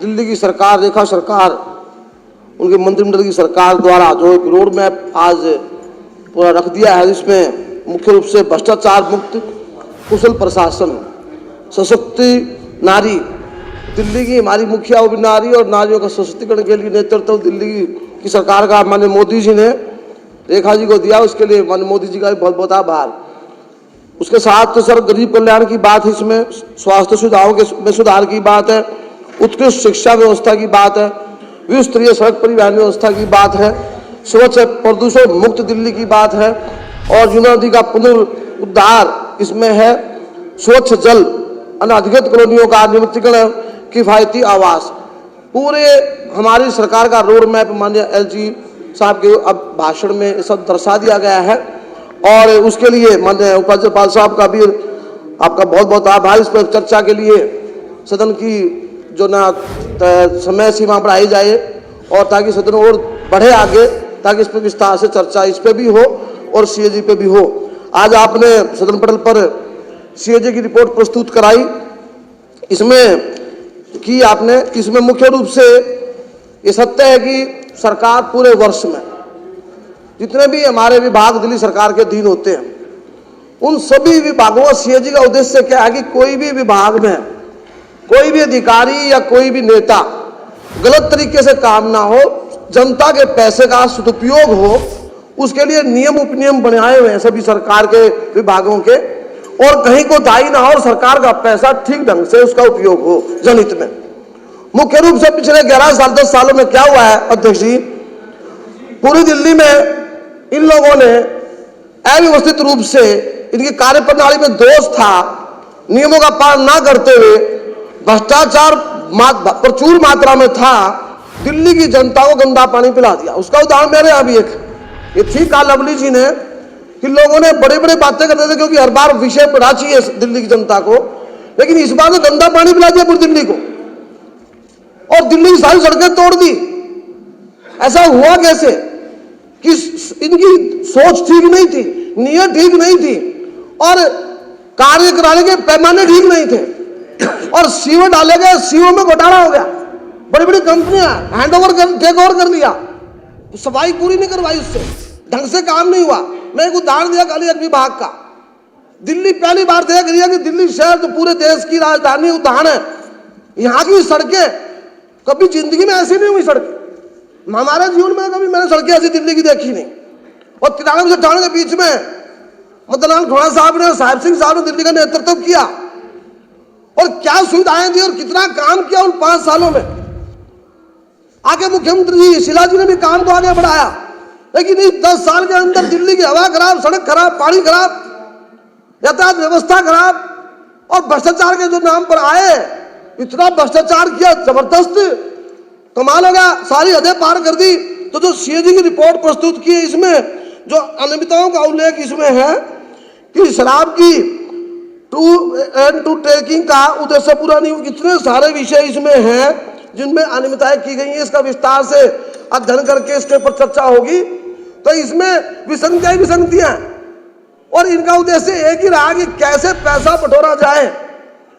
दिल्ली की सरकार, रेखा सरकार, उनके मंत्रिमंडल की सरकार द्वारा जो एक रोड मैप आज पूरा रख दिया है, जिसमें मुख्य रूप से भ्रष्टाचार मुक्त, कुशल प्रशासन, सशक्ति नारी, दिल्ली की हमारी मुखिया वो भी नारी और नारियों का सशक्तिकरण के लिए नेतृत्व दिल्ली की सरकार का माननीय मोदी जी ने रेखा जी को दिया, उसके लिए माननीय मोदी जी का भी बहुत बहुत आभार। उसके साथ तो सर गरीब कल्याण की बात है, इसमें स्वास्थ्य सुविधाओं के में सुधार की बात है, उत्कृष्ट शिक्षा व्यवस्था की बात है, विस्तरीय सड़क परिवहन व्यवस्था की बात है, स्वच्छ प्रदूषण मुक्त दिल्ली की बात है और यमुना नदी का पुनरुद्धार इसमें है, स्वच्छ जल, अनधिकृत कॉलोनियों का नियमितीकरण, किफायती आवास। पूरे हमारी सरकार का रोड मैप माननीय एलजी साहब के अब भाषण में सब दर्शा दिया गया है और उसके लिए माननीय उपराज्यपाल साहब का भी आपका बहुत बहुत आभार। इस पर चर्चा के लिए सदन की जो ना समय सीमा बढ़ाई जाए और ताकि सदन और बढ़े आगे, ताकि इस पर विस्तार से चर्चा इस पे भी हो और सीएजी पे भी हो। आज आपने सदन पटल पर सीएजी की रिपोर्ट प्रस्तुत कराई, इसमें कि आपने इसमें मुख्य रूप से ये सत्य है कि सरकार पूरे वर्ष में जितने भी हमारे विभाग दिल्ली सरकार के अधीन होते हैं, उन सभी विभागों का सीएजी का उद्देश्य क्या है कि कोई भी विभाग में कोई भी अधिकारी या कोई भी नेता गलत तरीके से काम ना हो, जनता के पैसे का सदुपयोग हो, उसके लिए नियम उपनियम बनाए हुए हैं सभी सरकार के विभागों के, और कहीं को दायी ना हो और सरकार का पैसा ठीक ढंग से उसका उपयोग हो जनहित में। मुख्य रूप से पिछले 11 साल 10 सालों में क्या हुआ है अध्यक्ष जी, पूरी दिल्ली में इन लोगों ने अव्यवस्थित रूप से, इनकी कार्यप्रणाली में दोष था, नियमों का पालन ना करते हुए भ्रष्टाचार प्रचुर मात्रा में था, दिल्ली की जनता को गंदा पानी पिला दिया। उसका उदाहरण मेरे यहाँ भी एक ये थी का लवली जी ने कि लोगों ने बड़े बड़े बातें करते थे क्योंकि हर बार विषय पढ़ा चाहिए दिल्ली की जनता को, लेकिन इस बार तो गंदा पानी पिला दिया पूरी दिल्ली को और दिल्ली की सारी सड़कें तोड़ दी। ऐसा हुआ कैसे कि इनकी सोच ठीक नहीं थी, नीयत ठीक नहीं थी और कार्य कराने के पैमाने ठीक नहीं थे और सीओ डाले गए, सीओ में घोटाला हो गया, बड़ी बड़ी कंपनियां टेक ओवर कर लिया, सफाई पूरी नहीं करवाई, उससे ढंग से काम नहीं हुआ। मैं एक उदाहरण दिया खाली एक विभाग का, दिल्ली पहली बार देख रही है कि दिल्ली शहर तो पूरे देश की राजधानी उदाहरण है, यहाँ की सड़कें कभी जिंदगी में ऐसी नहीं हुई सड़कें, हमारे जीवन में कभी मैंने सड़कें ऐसी दिल्ली की देखी नहीं। और 93 से 98 के बीच में मदनलाल खुराना साहब ने, साहिब सिंह साहब ने दिल्ली का नेतृत्व किया और क्या सुविधाएं दी और कितना काम किया उन 5 सालों में। आगे मुख्यमंत्री जी शीला जी ने भी काम को आगे बढ़ाया, लेकिन इस 10 साल के अंदर दिल्ली की हवा खराब, सड़क खराब, पानी खराब, यातायात व्यवस्था खराब और भ्रष्टाचार के जो नाम पर आए, इतना भ्रष्टाचार किया, जबरदस्त कमाल हो गया, सारी हदें पार कर दी। तो जो सीएजी की रिपोर्ट प्रस्तुत की है, इसमें जो अनियमितताओं का उल्लेख इसमें है कि शराब की टू ट्रैकिंग का उद्देश्य पूरा नहीं, इतने सारे विषय इसमें हैं जिनमें अनियमितताएं की गई हैं। इसका विस्तार से अध्ययन करके इसके ऊपर चर्चा होगी। तो इसमें विसंगतियां और इनका उद्देश्य एक ही रहा कि कैसे पैसा बटोरा जाए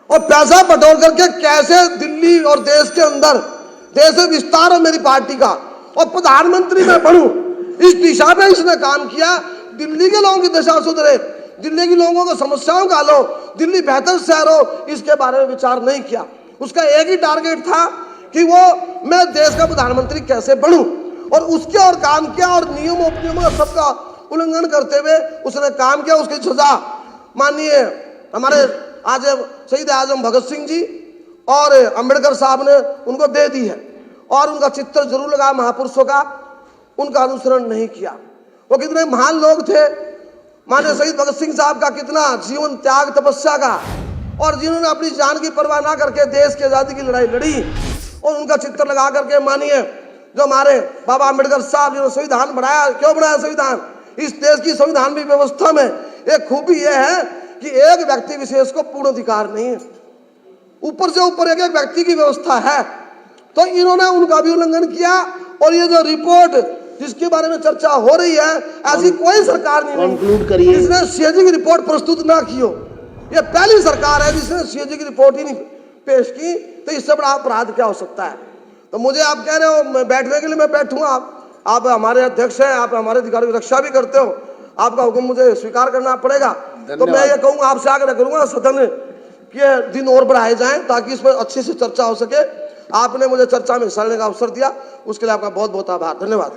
और पैसा बटोर करके कैसे दिल्ली और देश के अंदर देश में विस्तार हो मेरी पार्टी का और प्रधानमंत्री में बनूं, इस दिशा में इसने काम किया। दिल्ली के लोगों की दशा सुधरे, दिल्ली के लोगों को समस्याओं का हल हो, दिल्ली बेहतर शहर हो, इसके बारे में विचार नहीं किया। उसका एक ही टारगेट था कि वो मैं देश का प्रधानमंत्री कैसे बनूं और उसके और काम किया और नियमों उपनियमों सबका उल्लंघन करते हुए उसने काम किया। उसकी सजा माननीय हमारे आज शहीद आजम भगत सिंह जी और अंबेडकर साहब ने उनको दे दी है और उनका चित्र जरूर लगा महापुरुषों का, उनका अनुसरण नहीं किया। वो कितने महान लोग थे, माननीय शहीद भगत सिंह साहब का कितना जीवन त्याग तपस्या का, और जिन्होंने अपनी जान की परवाह ना करके देश की आजादी की लड़ाई लड़ी और उनका चित्र लगा करके मानिए जो हमारे बाबा अंबेडकर साहब जिन्होंने संविधान बनाया, क्यों बनाया संविधान, इस देश की संविधान भी व्यवस्था में एक खूबी यह है कि एक व्यक्ति विशेष को पूर्ण अधिकार नहीं है, ऊपर से ऊपर एक व्यक्ति की व्यवस्था है। तो इन्होंने उनका भी उल्लंघन किया और ये जो रिपोर्ट जिसके बारे में चर्चा हो रही है, ऐसी कोई सरकार नहीं जिसने सीएजी की रिपोर्ट प्रस्तुत ना की हो। ये पहली सरकार है जिसने सीएजी की रिपोर्ट ही नहीं पेश की, तो इससे बड़ा अपराध क्या हो सकता है। तो मुझे आप कह रहे हो बैठने के लिए, मैं बैठूंगा। आप हमारे अध्यक्ष हैं, आप हमारे अधिकारों की रक्षा भी करते हो, आपका हुक्म मुझे स्वीकार करना पड़ेगा। तो मैं ये कहूंगा, आपसे आग्रह करूंगा सदन के दिन और बढ़ाए जाएं ताकि इस पर अच्छे से चर्चा हो सके। आपने मुझे चर्चा में हिस्सा लेने का अवसर दिया, उसके लिए आपका बहुत बहुत आभार, धन्यवाद।